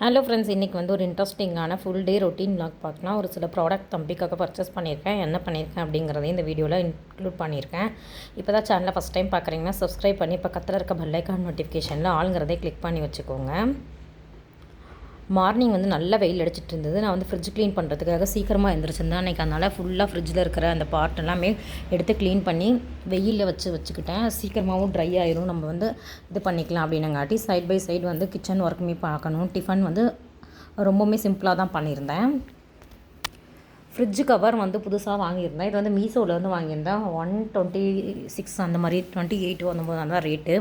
Hello friends, இன்றைக்கி வந்து ஒரு இன்ட்ரெஸ்டிங்கான ஃபுல் டே ரொட்டீன் vlog பார்க்கலாம். ஒரு சில ப்ராடக்ட் தம்பிக்காக பர்ச்சேஸ் பண்ணியிருக்கேன். என்ன பண்ணியிருக்கேன் அப்படிங்கிறதையும் இந்த வீடியோவில் இன்க்ளூட் பண்ணியிருக்கேன். இப்போ தான் சேனலை ஃபஸ்ட் டைம் பார்க்குறீங்கன்னா சப்ஸ்கிரைப் பண்ணி பக்கத்தில் இருக்க பெல் ஐக்கான் நோட்டிஃபிகேஷனில் ஆளுங்கிறதே கிளிக் பண்ணி வச்சுக்கோங்க. மார்னிங் வந்து நல்லா வெயில் அடிச்சிட்டு இருந்தது. நான் வந்து ஃப்ரிட்ஜ் க்ளீன் பண்ணுறதுக்காக சீக்கிரமாக எழுந்திரிச்சிருந்தேன். அன்றைக்கி அதனால் ஃபுல்லாக ஃப்ரிட்ஜில் இருக்கிற அந்த பார்ட் எல்லாமே எடுத்து க்ளீன் பண்ணி வெயிலில் வச்சுக்கிட்டேன். சீக்கிரமாகவும் ட்ரை ஆயிரும், நம்ம வந்து இது பண்ணிக்கலாம் அப்படின்னங்காட்டி சைட் பை சைடு வந்து கிச்சன் ஒர்க்குமே பார்க்கணும். டிஃபன் வந்து ரொம்பவுமே சிம்பிளாக தான் பண்ணியிருந்தேன். ஃப்ரிட்ஜ் கவர் வந்து புதுசாக வாங்கியிருந்தேன். இது வந்து மீஷோவில் வந்து வாங்கியிருந்தேன். 126 அந்த மாதிரி 28 அந்த போது தான் ரேட்டு.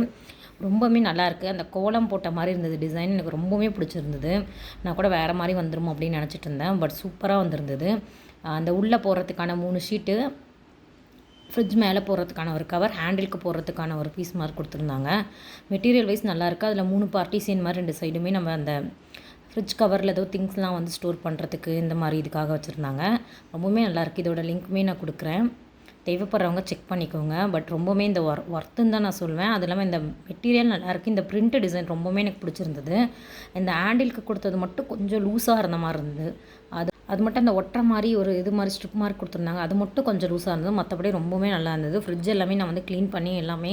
ரொம்பவுமே நல்லாயிருக்கு. அந்த கோலம் போட்ட மாதிரி இருந்தது டிசைன், எனக்கு ரொம்பவுமே பிடிச்சிருந்தது. நான் கூட வேறு மாதிரி வந்துடும் அப்படின்னு நினச்சிட்டு இருந்தேன். பட் சூப்பராக வந்திருந்தது. அந்த உள்ளே போடுறதுக்கான 3 ஷீட்டு, ஃப்ரிட்ஜ் மேலே போடுறதுக்கான ஒரு கவர், ஹேண்டிலுக்கு போடுறதுக்கான ஒரு பீஸ் மாதிரி கொடுத்துருந்தாங்க. மெட்டீரியல் வைஸ் நல்லாயிருக்கு. அதில் 3 பார்ட்டிஷன் மாதிரி 2 சைடுமே நம்ம அந்த ஃப்ரிட்ஜ் கவரில் ஏதோ திங்ஸ்லாம் வந்து ஸ்டோர் பண்ணுறதுக்கு இந்த மாதிரி இதுக்காக வச்சுருந்தாங்க. ரொம்பவுமே நல்லாயிருக்கு. இதோட லிங்க்குமே நான் கொடுக்குறேன், தேவைப்படுறவங்க செக் பண்ணிக்கோங்க. பட் ரொம்பவுமே இந்த ஒர்த்துன்னு தான் நான் சொல்வேன். அது இல்லாமல் இந்த மெட்டீரியல் நல்லாயிருக்கு. இந்த பிரிண்ட் டிசைன் ரொம்பவுமே எனக்கு பிடிச்சிருந்தது. இந்த ஹேண்டிலுக்கு கொடுத்தது மட்டும் கொஞ்சம் லூஸாக இருந்த மாதிரி இருந்தது. அது மட்டும் அந்த ஒட்டுற மாதிரி ஒரு இது மாதிரி ஸ்ட்ரிப் மாதிரி கொடுத்துருந்தாங்க. அது மட்டும் கொஞ்சம் லூஸாக இருந்தது. மற்றபடி ரொம்பவுமே நல்லா இருந்தது. ஃப்ரிட்ஜ் எல்லாமே நான் வந்து க்ளீன் பண்ணி எல்லாமே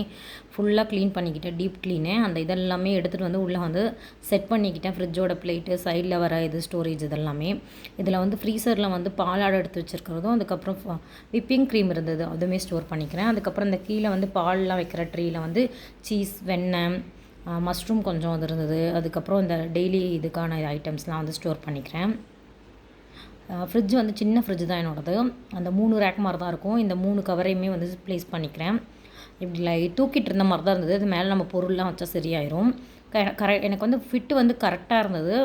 ஃபுல்லாக க்ளீன் பண்ணிக்கிட்டேன். டீப் க்ளீனு அந்த இதெல்லாமே எடுத்துகிட்டு வந்து உள்ளே வந்து செட் பண்ணிக்கிட்டேன். ஃப்ரிட்ஜோட பிளேட்டு, சைடில் வர இது ஸ்டோரேஜ் இதெல்லாமே. இதில் வந்து ஃப்ரீசரில் வந்து பாலாடை எடுத்து வச்சுருக்கிறதும், அதுக்கப்புறம் விப்பிங் க்ரீம் இருந்தது, அதுவுமே ஸ்டோர் பண்ணிக்கிறேன். அதுக்கப்புறம் இந்த கீழே வந்து பால்லாம் வைக்கிற ட்ரீயில் வந்து சீஸ், வெண்ணெய், மஷ்ரூம் கொஞ்சம் அது இருந்தது. அதுக்கப்புறம் இந்த டெய்லி இதுக்கான ஐட்டம்ஸ்லாம் வந்து ஸ்டோர் பண்ணிக்கிறேன். ஃப்ரிட்ஜ் வந்து சின்ன ஃப்ரிட்ஜ் தான் என்னோடது. அந்த 3 ரேக் மாதிரி தான் இருக்கும். இந்த 3 கவரையுமே வந்து ப்ளேஸ் பண்ணிக்கிறேன். இப்படி தூக்கிட்டு இருந்த மாதிரி தான் இருந்தது. அது மேலே நம்ம பொருள்லாம் வச்சா சரியாயிரும். எனக்கு வந்து ஃபிட்டு வந்து கரெக்டாக இருந்தது.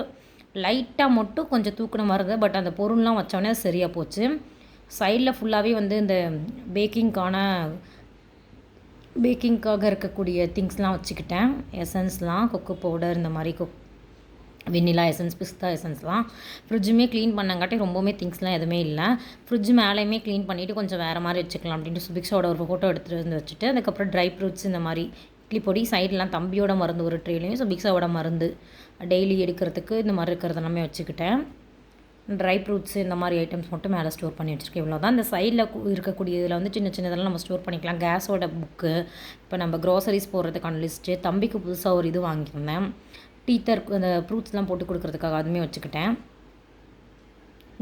லைட்டாக மட்டும் கொஞ்சம் தூக்கின மாதிரி இருந்தது. பட் அந்த பொருள்லாம் வச்சோடனே சரியாக போச்சு. சைடில் ஃபுல்லாகவே வந்து இந்த பேக்கிங்காக இருக்கக்கூடிய திங்ஸ்லாம் வச்சுக்கிட்டேன். எசன்ஸ்லாம், கொக்கோ பவுடர், இந்த மாதிரி வெண்ணிலா எசன்ஸ், பிஸ்தா எசன்ஸ்லாம். ஃப்ரிட்ஜுமே க்ளீன் பண்ணங்காட்டி ரொம்பவுமே திங்ஸ்லாம் எதுவுமே இல்லை. ஃப்ரிட்ஜ் மேலேயுமே க்ளீன் பண்ணிவிட்டு கொஞ்சம் வேறு மாதிரி வச்சுக்கலாம் அப்படின்ட்டு சுபிக்ஸோட ஒரு ஃபோட்டோ எடுத்துகிட்டு வந்து வச்சுட்டு, அதுக்கப்புறம் ட்ரை ஃப்ரூட்ஸ் இந்த மாதிரி இட்லி பொடி, சைட்லாம் தம்பியோட மருந்து ஒரு ட்ரேலையும் சுபிக்ஸாவோட மருந்து டெய்லி எடுக்கிறதுக்கு இந்த மாதிரி இருக்கிறது எல்லாமே வச்சுக்கிட்டேன். ட்ரை ஃப்ரூட்ஸ் இந்த மாதிரி ஐட்டம்ஸ் மட்டும் மேலே ஸ்டோர் பண்ணி வச்சுருக்கேன். இவ்வளோ தான். இந்த சைடில் இருக்கக்கூடிய இதில் வந்து சின்ன சின்னதெல்லாம் நம்ம ஸ்டோர் பண்ணிக்கலாம். கேஸோட புக்கு, இப்போ நம்ம க்ரோசரிஸ் போடுறதுக்கான லிஸ்ட்டு, தம்பிக்கு புதுசாக ஒரு இது வாங்கியிருந்தேன், டீத்தர், அந்த ஃப்ரூட்ஸ்லாம் போட்டு கொடுக்குறதுக்காக அதுவுமே வச்சுக்கிட்டேன்.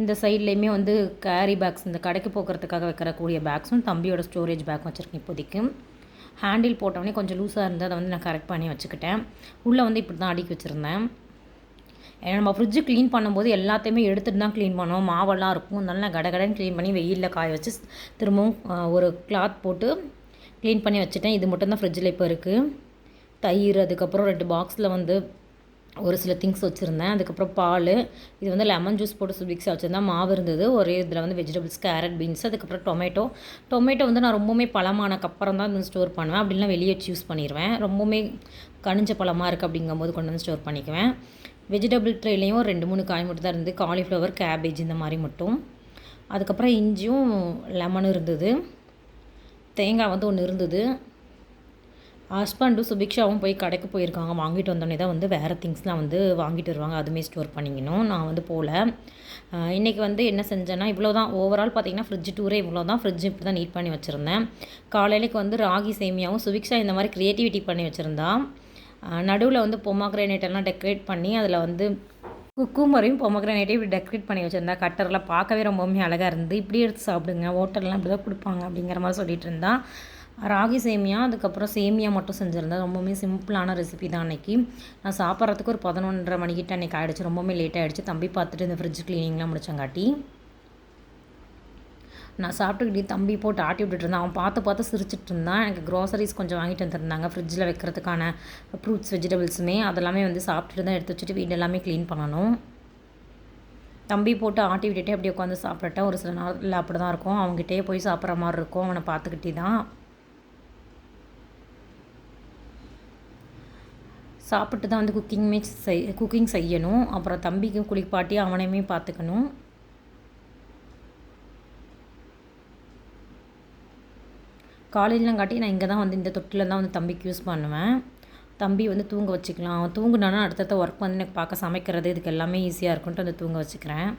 இந்த சைட்லேயுமே வந்து கேரி பேக்ஸ், இந்த கடைக்கு போக்குறதுக்காக வைக்கிறக்கூடிய பேக்ஸும் தம்பியோட ஸ்டோரேஜ் பேக் வச்சுருக்கேன். இப்போதைக்கு ஹேண்டில் போட்டோடனே கொஞ்சம் லூஸாக இருந்து அதை வந்து நான் கரெக்ட் பண்ணி வச்சுக்கிட்டேன். உள்ளே வந்து இப்படி தான் அடுக்கி வச்சுருந்தேன். ஏன்னா நம்ம ஃப்ரிட்ஜு க்ளீன் பண்ணும்போது எல்லாத்தையுமே எடுத்துகிட்டு தான் க்ளீன் பண்ணுவோம். மாவெல்லாம் இருக்கும். அதனால நான் கடகடன்னு க்ளீன் பண்ணி வெயிலில் காய வச்சு திரும்பவும் ஒரு கிளாத் போட்டு க்ளீன் பண்ணி வச்சுட்டேன். இது மட்டும்தான் ஃப்ரிட்ஜில் இப்போ இருக்குது. தயிர், அதுக்கப்புறம் 2 பாக்ஸில் வந்து ஒரு சில திங்ஸ் வச்சுருந்தேன். அதுக்கப்புறம் பால், இது வந்து லெமன் ஜூஸ் போட்டு சுபிக்ஸாக வச்சுருந்தேன். மாவு இருந்தது. ஒரே இதில் வந்து வெஜிடபிள்ஸ், கேரட், பீன்ஸ், அதுக்கப்புறம் டொமேட்டோ வந்து நான் ரொம்பவுமே பழமானக்கப்புறம் தான் வந்து ஸ்டோர் பண்ணுவேன். அப்படின்லாம் வெளியே வச்சு யூஸ் பண்ணிடுவேன். ரொம்பவுமே கனிஞ்ச பழமாக இருக்குது அப்படிங்கும்போது கொண்டு வந்து ஸ்டோர் பண்ணிக்குவேன். வெஜிடபிள் ட்ரேலையும் 2-3 காய் மட்டும் தான் இருந்து, காலிஃப்ளவர், கேபேஜ் இந்த மாதிரி மட்டும். அதுக்கப்புறம் இஞ்சியும் லெமனும் இருந்தது. தேங்காய் வந்து ஒன்று இருந்தது. ஹஸ்பண்டும் சுபிக்ஷாவும் போய் கடைக்கு போயிருக்காங்க. வாங்கிட்டு வந்தோடனே தான் வந்து வேறு திங்ஸ்லாம் வந்து வாங்கிட்டு வருவாங்க. அதுவுமே ஸ்டோர் பண்ணிக்கணும். நான் வந்து போகல. இன்றைக்கி வந்து என்ன செஞ்சேன்னா இவ்வளோ தான். ஓவரால் பார்த்திங்கன்னா ஃப்ரிட்ஜ் டூரே இவ்வளோ தான். ஃப்ரிட்ஜ் இப்படி தான் நீட் பண்ணி வச்சுருந்தேன். காலையிலைக்கு வந்து ராகி சேமியாவும், சுபிக்ஷா இந்த மாதிரி க்ரியேட்டிவிட்டி பண்ணி வச்சுருந்தா. நடுவில் வந்து பொமாக்ரேனேட் எல்லாம் டெக்கரேட் பண்ணி அதில் வந்து குக்கும்பரையும் பொமக்ரேனேட்டையும் இப்படி டெக்கரேட் பண்ணி வச்சுருந்தா. கட்டரில் பார்க்கவே ரொம்பவுமே அழகாக இருந்தது. இப்படி எடுத்து சாப்பிடுங்க, ஹோட்டல்லாம் இப்படி தான் கொடுப்பாங்க அப்படிங்கிற மாதிரி சொல்லிட்டு இருந்தா. ராகி சேமியா, அதுக்கப்புறம் சேமியா மட்டும் செஞ்சுருந்தேன். ரொம்பவுமே சிம்பிளான ரெசிபி தான் அன்றைக்கி. நான் சாப்பிட்றதுக்கு ஒரு 11:30 மணிக்கிட்ட அன்றைக்கி ஆகிடுச்சு. ரொம்பவுமே லேட் ஆகிடுச்சு. தம்பி பார்த்துட்டு இந்த ஃப்ரிட்ஜ் க்ளீனிங்லாம் முடிச்சங்காட்டி நான் சாப்பிட்டுக்கிட்டே தம்பி போட்டு ஆட்டி விட்டுட்டு இருந்தான். அவன் பார்த்து சிரிச்சிட்டு இருந்தான். எனக்கு க்ரோசரிஸ் கொஞ்சம் வாங்கிட்டு வந்துருந்தாங்க. ஃப்ரிட்ஜில் வைக்கிறதுக்கான ஃப்ரூட்ஸ், வெஜிடபிள்ஸுமே அதெல்லாமே வந்து சாப்பிட்டுட்டு தான் எடுத்து வச்சுட்டு வீடு எல்லாமே க்ளீன் பண்ணணும். தம்பி போட்டு ஆட்டி விட்டுட்டே அப்படியே உட்காந்து சாப்பிட்டுட்டேன். ஒரு சில நாளில் அப்படி தான் இருக்கும். அவங்ககிட்டயே போய் சாப்பிட்ற மாதிரி இருக்கும். அவனை பார்த்துக்கிட்டே தான் சாப்பிட்டு தான் வந்து குக்கிங் செய்யணும். அப்புறம் தம்பிக்கும் குளிப்பாட்டி அவனையுமே பார்த்துக்கணும். காலையிலங்காட்டி நான் இங்கே தான் வந்து இந்த தொட்டில் தான் வந்து தம்பிக்கு யூஸ் பண்ணுவேன். தம்பி வந்து தூங்க வச்சுக்கலாம். தூங்குனானா அடுத்தடுத்த ஒர்க் வந்து எனக்கு பார்க்க சமைக்கிறது இதுக்கு எல்லாமே ஈஸியாக இருக்குன்ட்டு வந்து தூங்க வச்சுக்கிறேன்.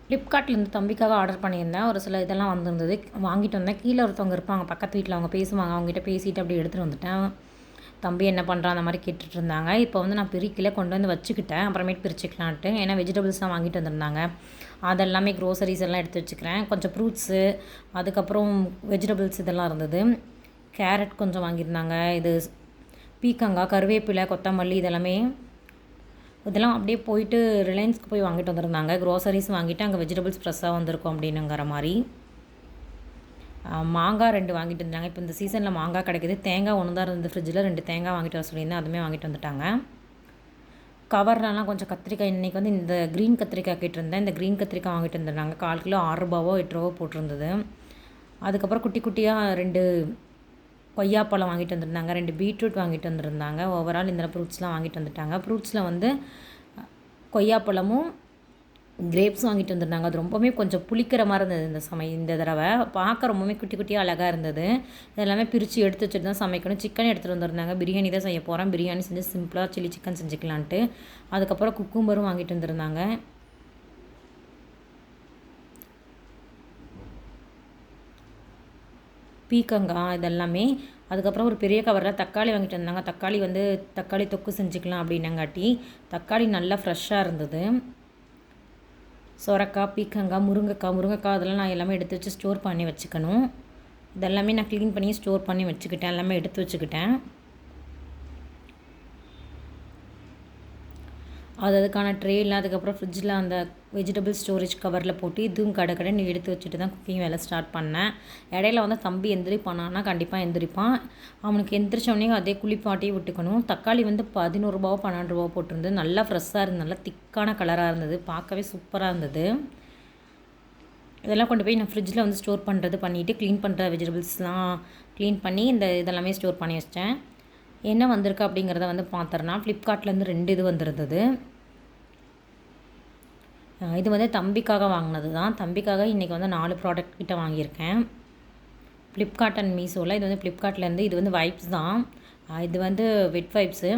ஃப்ளிப்கார்ட்லேருந்து தம்பிக்காக ஆர்டர் பண்ணியிருந்தேன். ஒரு சில இதெல்லாம் வந்திருந்தது. வாங்கிட்டு வந்தேன். கீழே ஒருத்தவங்க இருப்பாங்க பக்கத்து வீட்டில், அவங்க பேசுவாங்க. அவங்ககிட்ட பேசிவிட்டு அப்படியே எடுத்துகிட்டு வந்துட்டேன். தம்பி என்ன பண்ணுறான் அந்த மாதிரி கேட்டுட்டு இருந்தாங்க. இப்போ வந்து நான் பிரிக்கல, கொண்டு வந்து வச்சுக்கிட்டேன். அப்புறமேட்டு பிரிச்சுக்கலான்ட்டு. ஏன்னா வெஜிடபிள்ஸ்லாம் வாங்கிட்டு வந்திருந்தாங்க. அதெல்லாமே க்ரோசரிஸ் எல்லாம் எடுத்து வச்சுக்கிறேன். கொஞ்சம் ஃப்ரூட்ஸு, அதுக்கப்புறம் வெஜிடபிள்ஸ் இதெல்லாம் இருந்தது. கேரட் கொஞ்சம் வாங்கியிருந்தாங்க. இது பீக்கங்காய், கருவேப்பிலை, கொத்தமல்லி இதெல்லாம் அப்படியே போயிட்டு ரிலையன்ஸ்க்கு போய் வாங்கிட்டு வந்திருந்தாங்க. க்ரோசரிஸ் வாங்கிட்டு அங்கே வெஜிடபிள்ஸ் ஃப்ரெஷ்ஷாக வந்திருக்கும் அப்படின்னுங்கிற மாதிரி. மாங்காய் 2 வாங்கிட்டு வந்தாங்க. இப்போ இந்த சீசனில் மாங்காய் கிடைக்கிது. தேங்காய் 1 தான் இருந்தது ஃப்ரிட்ஜில். 2 தேங்காய் வாங்கிட்டு வர சொல்லியிருந்தேன். அதுவுமே வாங்கிட்டு வந்துட்டாங்க. கவர்லலாம் கொஞ்சம் கத்திரிக்காய், இன்றைக்கி வந்து இந்த க்ரீன் கத்திரிக்காய் கேட்டிருந்தேன். இந்த க்ரீன் கத்திரிக்காய் வாங்கிட்டு வந்துருந்தாங்க. 1/4 கிலோ 6 ரூபாவோ 8 ரூபாவோ போட்டிருந்தது. அதுக்கப்புறம் குட்டி குட்டியாக 2 கொய்யாப்பழம் வாங்கிட்டு வந்திருந்தாங்க. 2 பீட்ரூட் வாங்கிட்டு வந்திருந்தாங்க. ஓவரால் இந்த ஃப்ரூட்ஸ்லாம் வாங்கிட்டு வந்துட்டாங்க. ஃப்ரூட்ஸில் வந்து கொய்யாப்பழமும் கிரேப்ஸும் வாங்கிட்டு வந்திருந்தாங்க. அது ரொம்பவுமே கொஞ்சம் புளிக்கிற மாதிரி இருந்தது இந்த தடவை. பார்க்க ரொம்பவுமே குட்டி குட்டியாக அழகாக இருந்தது. இதெல்லாமே பிரித்து எடுத்து வச்சுட்டு தான் சமைக்கணும். சிக்கன் எடுத்துகிட்டு வந்திருந்தாங்க. பிரியாணி தான் செய்ய போகிறேன். பிரியாணி செஞ்சு சிம்பிளாக சில்லி சிக்கன் செஞ்சுக்கலான்ட்டு. அதுக்கப்புறம் குக்கும்பரும் வாங்கிட்டு வந்திருந்தாங்க. பீக்கங்காய் இதெல்லாமே. அதுக்கப்புறம் ஒரு பெரிய கவரில் தக்காளி வாங்கிட்டு வந்தாங்க. தக்காளி தொக்கு செஞ்சுக்கலாம் அப்படின்னங்காட்டி தக்காளி நல்லா ஃப்ரெஷ்ஷாக இருந்தது. சொரக்காய், பீக்கங்காய், முருங்கைக்காய் அதெல்லாம் நான் எல்லாமே எடுத்து வச்சு ஸ்டோர் பண்ணி வச்சுக்கணும். இதெல்லாமே நான் க்ளீன் பண்ணி ஸ்டோர் பண்ணி வச்சுக்கிட்டேன். எல்லாமே எடுத்து வச்சுக்கிட்டேன். அதுக்கான ட்ரேலாம் அதுக்கப்புறம் ஃப்ரிட்ஜில் அந்த வெஜிடபிள் ஸ்டோரேஜ் கவரில் போட்டு இதுவும் கடைன்னு எடுத்து வச்சுட்டு தான் குக்கிங் வேலை ஸ்டார்ட் பண்ணேன். இடையில வந்து தம்பி எந்திரிப்பானான்னா கண்டிப்பாக எந்திரிப்பான். அவனுக்கு எந்திரிச்சோடனே அதே குளிப்பாட்டி விட்டுக்கணும். தக்காளி வந்து 11 ரூபாவோ 12 ரூபாவோ போட்டிருந்தது. நல்லா ஃப்ரெஷ்ஷாக இருந்தது. நல்லா திக்கான கலராக இருந்தது. பார்க்கவே சூப்பராக இருந்தது. இதெல்லாம் கொண்டு போய் நான் ஃப்ரிட்ஜில் வந்து ஸ்டோர் பண்ணிவிட்டு க்ளீன் பண்ணுற வெஜிடபிள்ஸ்லாம் க்ளீன் பண்ணி இதெல்லாமே ஸ்டோர் பண்ணி வச்சிட்டேன். என்ன வந்திருக்கு அப்படிங்கிறத வந்து பார்த்துறேன்னா ஃப்ளிப்கார்ட்லேருந்து 2 இது வந்திருந்தது. இது வந்து தம்பிக்காக வாங்கினது தான். தம்பிக்காக இன்றைக்கி வந்து 4 ப்ராடக்ட் கிட்ட வாங்கியிருக்கேன். ஃப்ளிப்கார்ட் அண்ட் மீஷோவில். இது வந்து ஃப்ளிப்கார்ட்லேருந்து. இது வந்து வைப்ஸ் தான். இது வந்து வெட் வைப்ஸு.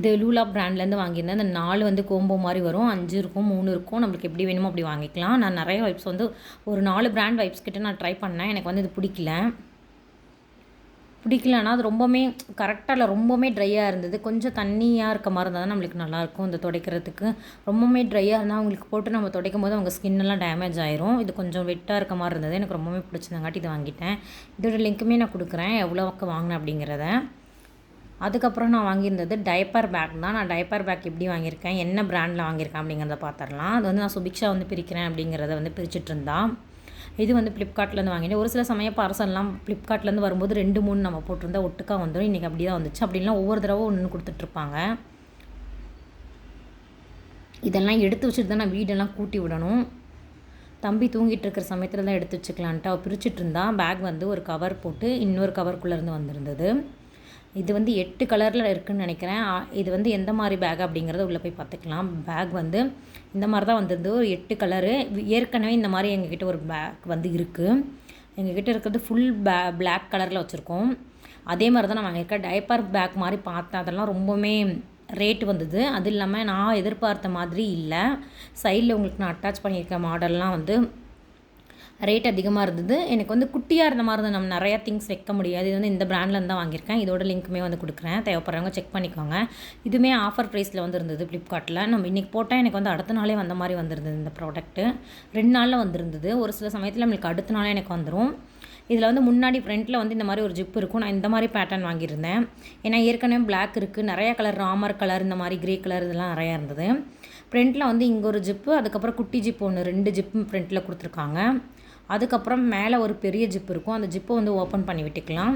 இது லூலா பிராண்ட்லேருந்து வாங்கியிருந்தேன். இந்த 4 வந்து கோம்போ மாதிரி வரும். 5 இருக்கும், 3 இருக்கும். நம்மளுக்கு எப்படி வேணுமோ அப்படி வாங்கிக்கலாம். நான் நிறைய வைப்ஸ் வந்து ஒரு 4 பிராண்ட் வைப்ஸ் கிட்ட நான் ட்ரை பண்ணேன். எனக்கு வந்து இது பிடிக்கலன்னா அது ரொம்பவுமே கரெக்டாக இல்லை. ரொம்பவுமே ட்ரையாக இருந்தது. கொஞ்சம் தண்ணியாக இருக்க மாதிரி இருந்தால் தான் நம்மளுக்கு நல்லாயிருக்கும் இந்த துடைக்கிறதுக்கு. ரொம்பவுமே ட்ரையாக இருந்தால் அவங்களுக்கு போட்டு நம்ம துடைக்கும் போது அவங்க ஸ்கின்னெல்லாம் டேமேஜ் ஆயிரும். இது கொஞ்சம் வெட்டாக இருக்க மாதிரி இருந்தது. எனக்கு ரொம்பவே பிடிச்சிருந்தங்காட்டி இது வாங்கிட்டேன். இதோட லிங்க்குமே நான் கொடுக்குறேன் எவ்வளோக்கு வாங்கினேன் அப்படிங்கிறத. அதுக்கப்புறம் நான் வாங்கியிருந்தது டைப்பர் பேக் தான். நான் டைப்பர் பேக் எப்படி வாங்கியிருக்கேன், என்ன பிராண்டில் வாங்கியிருக்கேன் அப்படிங்கிறத பார்த்துடலாம். அது வந்து நான் சுபிக்ஷா வந்து பிரிக்கிறேன் அப்படிங்கிறத வந்து பிரிச்சுட்டு இருந்தான். இது வந்து ஃப்ளிப்கார்ட்லேருந்து வாங்கினேன். ஒரு சில சமயம் பார்சல்லாம் ஃப்ளிப்கார்ட்லேருந்து வரும்போது 2, 3 நம்ம போட்டிருந்தா ஒட்டுக்கா வந்துடும். இன்றைக்கி அப்படி தான் வந்துச்சு. அப்படின்லாம் ஒவ்வொரு தடவை ஒன்று கொடுத்துட்ருப்பாங்க. இதெல்லாம் எடுத்து வச்சுட்டு தான் நான் வீடெல்லாம் கூட்டி விடணும். தம்பி தூங்கிட்டு இருக்கிற சமயத்தில் தான் எடுத்து வச்சுக்கலான்ட்டு அவள் பிரிச்சுட்டு இருந்தா. பேக் வந்து ஒரு கவர் போட்டு இன்னொரு கவருக்குள்ளேருந்து வந்திருந்தது. இது வந்து 8 கலரில் இருக்குதுன்னு நினைக்கிறேன். இது வந்து எந்த மாதிரி பேக் அப்படிங்கிறத உள்ளே போய் பார்த்துக்கலாம். பேக் வந்து இந்த மாதிரி தான் வந்திருந்தது. ஒரு 8 கலரு. ஏற்கனவே இந்த மாதிரி எங்ககிட்ட ஒரு பேக் வந்து இருக்குது. எங்ககிட்ட இருக்கிறது ஃபுல் பிளாக் கலரில் வச்சுருக்கோம். அதே மாதிரி தான் நான் வாங்கியிருக்கேன். டைப்பர் பேக் மாதிரி பார்த்தேன். அதெல்லாம் ரொம்பவுமே ரேட்டு வந்தது. அது இல்லாமல் நான் எதிர்பார்த்த மாதிரி இல்லை. சைடில் உங்களுக்கு நான் அட்டாச் பண்ணியிருக்க மாடல்லாம் வந்து ரேட் அதிகமாக இருந்தது. எனக்கு வந்து குட்டியாக இருந்த மாதிரி தான். நம்ம நிறையா திங்ஸ் வைக்க முடியாது. இது வந்து இந்த பிராண்ட்லேருந்து தான் வாங்கியிருக்கேன். இதோட லிங்க்குமே வந்து கொடுக்குறேன். தேவைப்படுறவங்க செக் பண்ணிக்கோங்க. இதுவுமே ஆஃபர் ப்ரைஸில் வந்து இருந்தது ஃப்ளிப்கார்ட்டில். நம்ம இன்றைக்கி போட்டால் எனக்கு வந்து அடுத்த நாளே வந்த மாதிரி வந்திருந்தது. இந்த ப்ராடக்ட்டு 2 நாளில் வந்திருந்தது. ஒரு சில சமயத்தில் நம்மளுக்கு அடுத்த நாளே எனக்கு வந்துடும். இதில் வந்து முன்னாடி ஃப்ரண்ட்டில் வந்து இந்த மாதிரி ஒரு ஜிப் இருக்கும். நான் இந்த மாதிரி பேட்டர்ன் வாங்கியிருந்தேன். ஏன்னா ஏற்கனவே பிளாக் இருக்குது, நிறையா கலர், ராமர் கலர், இந்த மாதிரி கிரே கலர் இதெல்லாம் நிறையா இருந்தது. ஃப்ரண்ட்டில் வந்து இங்கே ஒரு ஜிப்பு, அதுக்கப்புறம் குட்டி ஜிப்பு ஒன்று, 2 ஜிப்பு ஃப்ரண்ட்டில் கொடுத்துருக்காங்க. அதுக்கப்புறம் மேலே ஒரு பெரிய ஜிப் இருக்கும். அந்த ஜிப்பை வந்து ஓப்பன் பண்ணி விட்டுக்கலாம்.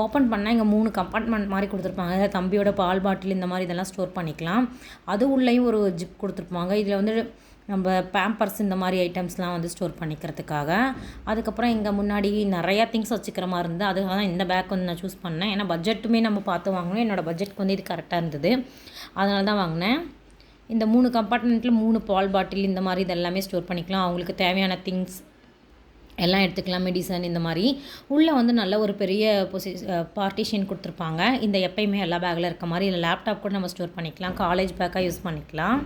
ஓப்பன் பண்ணால் இங்கே 3 கம்பார்ட்மெண்ட் மாதிரி கொடுத்துருப்பாங்க. அதாவது தம்பியோட பால் பாட்டில் இந்த மாதிரி இதெல்லாம் ஸ்டோர் பண்ணிக்கலாம். அது உள்ளேயும் ஒரு ஜிப் கொடுத்துருப்பாங்க. இதில் வந்து நம்ம பேம்பர்ஸ் இந்த மாதிரி ஐட்டம்ஸ்லாம் வந்து ஸ்டோர் பண்ணிக்கிறதுக்காக. அதுக்கப்புறம் இங்கே முன்னாடி நிறையா திங்ஸ் வச்சுக்கிற மாதிரி இருந்தது. அதுக்காக தான் இந்த பேக் வந்து நான் சூஸ் பண்ணேன். ஏன்னா பட்ஜெட்டுமே நம்ம பார்த்து வாங்கணும். என்னோடய பட்ஜெட்டுக்கு வந்து இது கரெக்டாக இருந்தது. அதனால தான் வாங்கினேன். இந்த 3 கம்பார்ட்மெண்ட்டில் 3 பால் பாட்டில் இந்த மாதிரி இதெல்லாமே ஸ்டோர் பண்ணிக்கலாம். அவங்களுக்கு தேவையான திங்ஸ் எல்லாம் எடுத்துக்கலாம். மெடிசன் இந்த மாதிரி உள்ளே வந்து நல்ல ஒரு பெரிய பார்ட்டிஷன் கொடுத்துருப்பாங்க. இந்த எப்பயுமே எல்லா பேக்கில் இருக்க மாதிரி இல்லை, லேப்டாப் கூட நம்ம ஸ்டோர் பண்ணிக்கலாம், காலேஜ் பேக்காக யூஸ் பண்ணிக்கலாம்.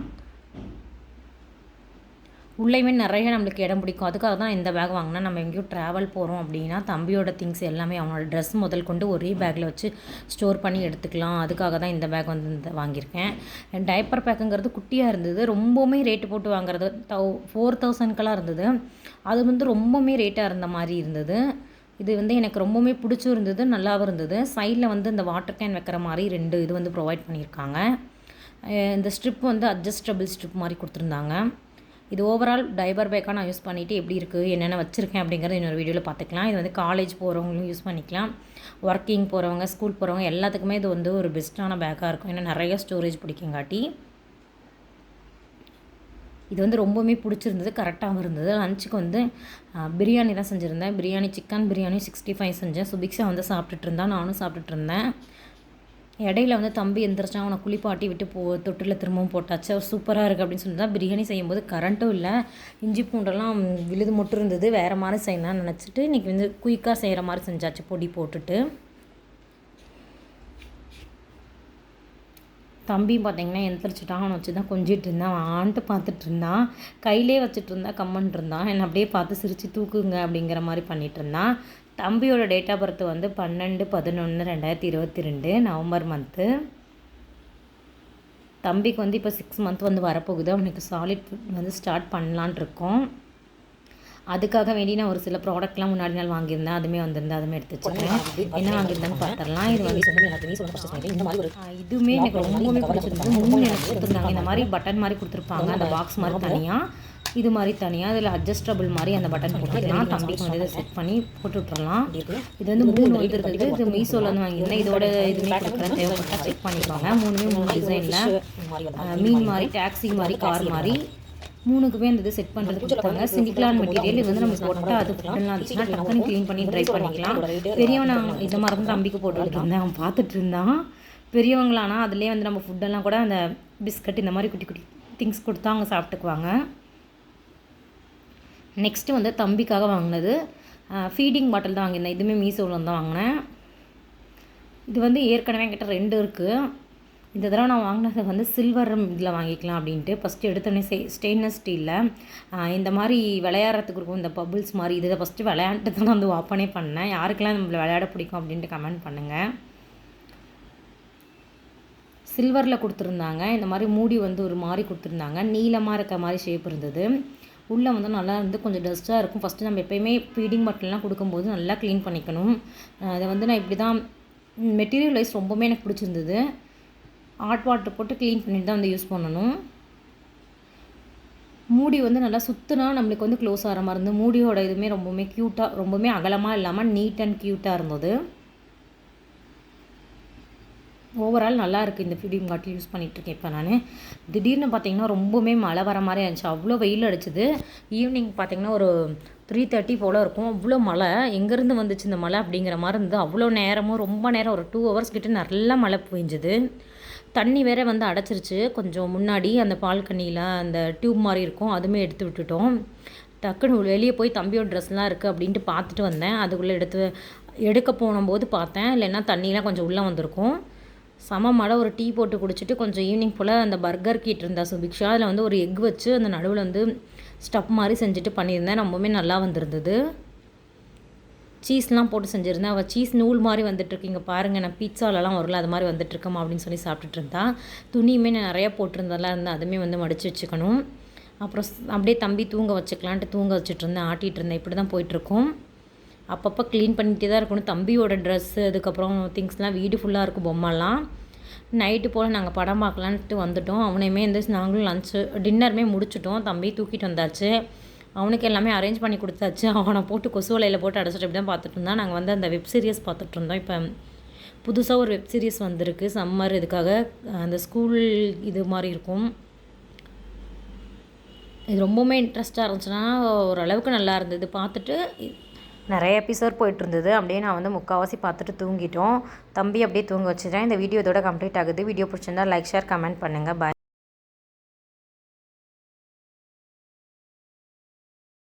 உள்ளேயுமே நிறைய நம்மளுக்கு இடம் பிடிக்கும். அதுக்காக தான் இந்த பேக் வாங்கினா, நம்ம எங்கேயும் ட்ராவல் போகிறோம் அப்படின்னா தம்பியோட திங்ஸ் எல்லாமே அவனோட ட்ரெஸ் முதல் கொண்டு ஒரே பேக்கில் வச்சு ஸ்டோர் பண்ணி எடுத்துக்கலாம். அதுக்காக தான் இந்த பேக் வந்து இந்த வாங்கியிருக்கேன். டைப்பர் பேக்குங்கிறது குட்டியாக இருந்தது, ரொம்பவுமே ரேட்டு போட்டு வாங்குறது 4000 இருந்தது. அது வந்து ரொம்பவுமே ரேட்டாக இருந்த மாதிரி இருந்தது. இது வந்து எனக்கு ரொம்பவுமே பிடிச்சும் இருந்தது, நல்லாவும் இருந்தது. சைடில் வந்து இந்த வாட்டர் கேன் வைக்கிற மாதிரி 2 இது வந்து ப்ரொவைட் பண்ணியிருக்காங்க. இந்த ஸ்ட்ரிப் வந்து அட்ஜஸ்டபிள் ஸ்ட்ரிப் மாதிரி கொடுத்துருந்தாங்க. இது ஓவரால் டைப்பர் பேக்காக நான் யூஸ் பண்ணிவிட்டு எப்படி இருக்குது, என்னென்ன வச்சுருக்கேன் அப்படிங்கிறது இன்னொரு வீடியோவில் பார்த்துக்கலாம். இது வந்து காலேஜ் போகிறவங்களும் யூஸ் பண்ணிக்கலாம், ஒர்க்கிங் போகிறவங்க, ஸ்கூல் போகிறவங்க எல்லாத்துக்குமே இது வந்து ஒரு பெஸ்ட்டான பேக்காக இருக்கும். ஏன்னா நிறைய ஸ்டோரேஜ் பிடிக்குங்காட்டி இது வந்து ரொம்பவுமே பிடிச்சிருந்தது, கரெக்டாகவும் இருந்தது. லஞ்சுக்கு வந்து பிரியாணி தான் செஞ்சுருந்தேன். பிரியாணி, சிக்கன் பிரியாணி 65 செஞ்சேன். சுபிக்ஷா வந்து சாப்பிட்டுட்டு இருந்தான், நானும் சாப்பிட்டுட்டு இருந்தேன். இடையில வந்து தம்பி எந்திரிச்சான், அவனை குளிப்பாட்டி விட்டு தொட்டில் திரும்பவும் போட்டாச்சு. சூப்பராக இருக்குது அப்படின்னு சொல்லி தான் பிரியாணி செய்யும்போது கரண்ட்டும் இல்லை, இஞ்சி பூண்டெல்லாம் விழுது மட்டும் இருந்தது. வேறு மாதிரி செய்யலாம்னு நினச்சிட்டு இன்றைக்கி வந்து குயிக்காக செய்கிற மாதிரி செஞ்சாச்சு, பொடி போட்டுட்டு. தம்பியும் பார்த்திங்கன்னா எந்திரிச்சிட்டான், அவனை வச்சு தான் கொஞ்சிட்டு இருந்தான். ஆன்ட்டு பார்த்துட்டு இருந்தான், கையிலே வச்சுட்டு இருந்தா கம்மன் இருந்தான். என்னை அப்படியே பார்த்து சிரித்து தூக்குங்க அப்படிங்கிற மாதிரி பண்ணிகிட்டு இருந்தான். தம்பியோட டேட் ஆஃப் பர்த் வந்து 12/11/2022 நவம்பர் மந்த்து. தம்பிக்கு வந்து இப்போ 6 மந்த் வந்து வரப்போகுது. அவனுக்கு சாலிட் ஃபுட் வந்து ஸ்டார்ட் பண்ணலான் இருக்கோம். அதுக்காக வேண்டி நான் ஒரு சில ப்ராடக்ட்லாம் முன்னாடி நாள் வாங்கியிருந்தேன், அதுவுமே வந்திருந்தேன், அதுவுமே எடுத்து வச்சுக்கிறேன். என்ன வாங்கியிருந்தேன்னு பார்த்துடலாம். இது வந்து இதுவுமே எனக்கு ரொம்பவுமே பிடிச்சிருந்தது. 3 எனக்கு கொடுத்துருந்தாங்க. இந்த மாதிரி பட்டன் மாதிரி கொடுத்துருப்பாங்க, அந்த பாக்ஸ் மாதிரி தனியாக, இது மாதிரி தனியாக, அதில் அட்ஜஸ்டபிள் மாதிரி அந்த பட்டன் போட்டுக்கலாம். தம்பிக்கு வந்து இதை செட் பண்ணி போட்டு விட்றலாம். இது வந்து 3 வந்துருக்குது. இது மீஷோவில் வந்து வாங்கியிருந்தேன். இதோட இதுவுமே கொடுக்குறேன், தேவைப்பட்டால் செக் பண்ணிக்கோங்க. 3 டிசைனில் மீன் மாதிரி, டாக்ஸி மாதிரி, கார் மாதிரி 3க்குமே அந்த இது செட் பண்ணுறது கொடுத்தாங்க. சிங்கிளான மெட்டீரியல். இது வந்து நம்ம போட்டால் அது ஃபுட்டெல்லாம் இருந்துச்சுன்னா டக்குன்னு க்ளீன் பண்ணி ட்ரை பண்ணிக்கலாம். பெரியவன் நான் இந்த மாதிரி தான் தம்பிக்கு போட்டு விட்டுருந்தேன், அவன் பார்த்துட்டு இருந்தான். பெரியவங்களானா அதுலேயே வந்து நம்ம ஃபுட்டெல்லாம் கூட அந்த பிஸ்கட் இந்த மாதிரி குட்டி குட்டி திங்ஸ் கொடுத்தா அவங்க சாப்பிட்டுக்குவாங்க. நெக்ஸ்ட்டு வந்து தம்பிக்காக வாங்கினது ஃபீடிங் பாட்டில் தான் வாங்கியிருந்தேன். இதுவுமே மீஷோவில் தான் வாங்கினேன். இது வந்து ஏற்கனவே என்கிட்ட 2 இருக்குது. இந்த தடவை நான் வாங்கினது வந்து சில்வர் இதில் வாங்கிக்கலாம் அப்படின்ட்டு. ஃபஸ்ட்டு எடுத்தோடனே ஸ்டெயின்லெஸ் ஸ்டீலில் இந்த மாதிரி விளையாடுறதுக்கு இருக்கும், இந்த பபுள்ஸ் மாதிரி. இதை ஃபஸ்ட்டு விளையாண்டு தான் வந்து ஓப்பனே பண்ணேன். யாருக்கெல்லாம் நம்மளை விளையாட பிடிக்கும் அப்படின்ட்டு கமெண்ட் பண்ணுங்கள். சில்வரில் கொடுத்துருந்தாங்க. இந்த மாதிரி மூடி வந்து ஒரு மாதிரி கொடுத்துருந்தாங்க, நீளமாக இருக்க மாதிரி ஷேப் இருந்தது. உள்ளே வந்து நல்லா இருந்து கொஞ்சம் டஸ்ட்டாக இருக்கும். ஃபஸ்ட்டு நம்ம எப்போயுமே ஃபீடிங் பாட்டில்லாம் கொடுக்கும்போது நல்லா க்ளீன் பண்ணிக்கணும். அதை வந்து நான் இப்படி தான், மெட்டீரியல் வைஸ் ரொம்பவுமே எனக்கு பிடிச்சிருந்தது. ஹாட் வாட்டர் போட்டு க்ளீன் பண்ணிட்டு தான் வந்து யூஸ் பண்ணணும். மூடி வந்து நல்லா சுற்றுனா நம்மளுக்கு வந்து க்ளோஸ் ஆகிற மாதிரி இருந்தது. மூடியோட இதுவுமே ரொம்பவுமே க்யூட்டாக, ரொம்பவுமே அகலமாக இல்லாமல் நீட் அண்ட் க்யூட்டாக இருந்தது. ஓவரால் நல்லா இருக்குது. இந்த ஃபீடிங் பாட்டில் யூஸ் பண்ணிகிட்ருக்கேன் இப்போ நான். திடீர்னு பார்த்திங்கன்னா ரொம்பவுமே மழை வர மாதிரி இருந்துச்சு, அவ்வளோ வெயில் அடிச்சுது. ஈவினிங் பார்த்திங்கன்னா ஒரு 3:30 போல் இருக்கும். அவ்வளோ மழை, எங்கேருந்து வந்துச்சு இந்த மழை அப்படிங்கிற மாதிரி இருந்தது. அவ்வளோ நேரமும் ரொம்ப நேரம், ஒரு 2 ஹவர்ஸ் கிட்ட நல்லா மழை பெஞ்சுது. தண்ணி வேற வந்து அடைச்சிருச்சு. கொஞ்சம் முன்னாடி அந்த பால்கனியில் அந்த டியூப் மாதிரி இருக்கும், அதுவுமே எடுத்து விட்டுட்டோம். டக்குன்னு வெளியே போய் தம்பியோட ட்ரெஸ்லாம் இருக்குது அப்படின்ட்டு பார்த்துட்டு வந்தேன். அதுக்குள்ளே எடுக்க போகும்போது பார்த்தேன், இல்லைன்னா தண்ணியெலாம் கொஞ்சம் உள்ளே வந்திருக்கும். செம மழை. ஒரு டீ போட்டு குடிச்சிட்டு கொஞ்சம் ஈவினிங் போல் அந்த பர்கர் கிட் இருந்தா சுபிக்ஷா, அதில் வந்து ஒரு எக் வச்சு அந்த நடுவில் வந்து ஸ்டப் மாதிரி செஞ்சுட்டு பண்ணியிருந்தேன். ரொம்பவுமே நல்லா வந்திருந்தது. சீஸ்லாம் போட்டு செஞ்சுருந்தேன். அவள் சீஸ் நூல் மாதிரி வந்துட்டுருக்கு, இங்கே பாருங்கள், நான் பீட்சாலலாம் வரல அது மாதிரி வந்துட்டுருக்கோம் அப்படின்னு சொல்லி சாப்பிட்டுட்டு இருந்தா. துணியுமே நான் நிறையா போட்டிருந்தெல்லாம் இருந்தால் அதுவுமே வந்து மடித்து வச்சுக்கணும். அப்புறம் அப்படியே தம்பி தூங்க வச்சுக்கலான்ட்டு தூங்க வச்சுட்டு இருந்தேன், ஆட்டிகிட்டு இருந்தேன். இப்படி தான் போயிட்டுருக்கோம். அப்பப்போ க்ளீன் பண்ணிகிட்டே தான் இருக்கணும். தம்பியோட ட்ரெஸ்ஸு, அதுக்கப்புறம் திங்ஸ்லாம் வீடு ஃபுல்லாக இருக்கும், பொம்மைலாம். நைட்டு போல் நாங்கள் படம் பார்க்கலான்ட்டு வந்துவிட்டோம். அவனையுமே நாங்களும் டின்னருமே முடிச்சிட்டோம். தம்பி தூக்கிட்டு வந்தாச்சு. அவனுக்கு எல்லாமே அரேஞ்ச் பண்ணி கொடுத்தாச்சு. அவனை போட்டு கொசு வலையில் போட்டு அடைச்சிட்டு இப்படி தான் பார்த்துட்டு இருந்தான். நாங்கள் வந்து அந்த வெப் சீரிஸ் பார்த்துட்ருந்தோம். இப்போ புதுசாக ஒரு வெப் சீரிஸ் வந்திருக்கு, சம்மர். இதுக்காக அந்த ஸ்கூல் இது மாதிரி இருக்கும். இது ரொம்பவுமே இன்ட்ரெஸ்ட்டாக இருந்துச்சுன்னா ஓரளவுக்கு நல்லா இருந்தது. பார்த்துட்டு நிறைய எபிசோட் போயிட்டுருந்தது. அப்படியே நான் வந்து முக்கால்வாசி பார்த்துட்டு தூங்கிட்டோம். தம்பி அப்படியே தூங்க வச்சுட்டேன். இந்த வீடியோ இதோட கம்ப்ளீட் ஆகுது. வீடியோ பிடிச்சிருந்தா லைக், ஷேர், கமெண்ட் பண்ணுங்கள். பாய்.